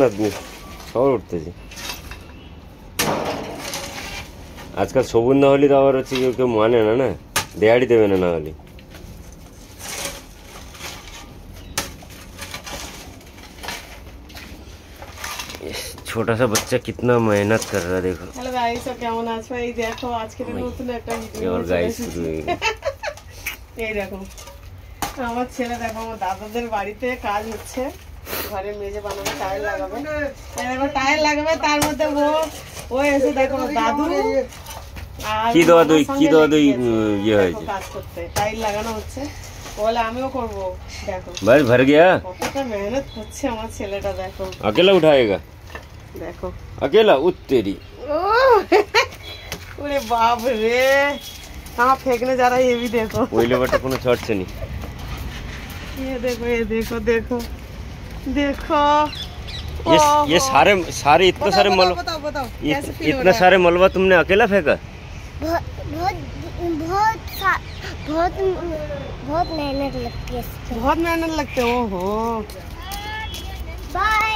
आदमी সবার উঠতেছি আজকাল সবুজ না হলে তো আবার হচ্ছে কেউ মানে না না দেয়াড়ি देवे ना हले छोटा सा बच्चा कितना मेहनत कर रहा है देखो। हेलो गाइस सब কেমন আছো এই দেখো আজকে নতুন একটা ভিডিও और गाइस শুরু হয়ে গেছে এই দেখো আমার ছেলে দেখো আমার দাদাদের বাড়িতে কাজ হচ্ছে ঘরে মেজে বানাবে টাইল লাগাবে এই দেখো টাইল লাগাবে তার মধ্যে ও এসে দেখো দাদু আর কি দাদু ये है কাজ করতে টাইল লাগানো হচ্ছে বলে আমিও করব দেখো बस भर गया কতটা মেহনত করছে আমার ছেলেটা দেখো अकेला उठाएगा देखो अकेला उठ तेरी अरे बाप रे कहाँ फेंकने जा रहा है ये भी देखो ওইলে বটে কোনো ছড়ছে নি ये देखो देखो ये सारे इतने सारे मलबा बताओ इतना सारे मलबा तुमने अकेला फेंका बहुत मेहनत लगती है बहुत मेहनत लगते हो बाय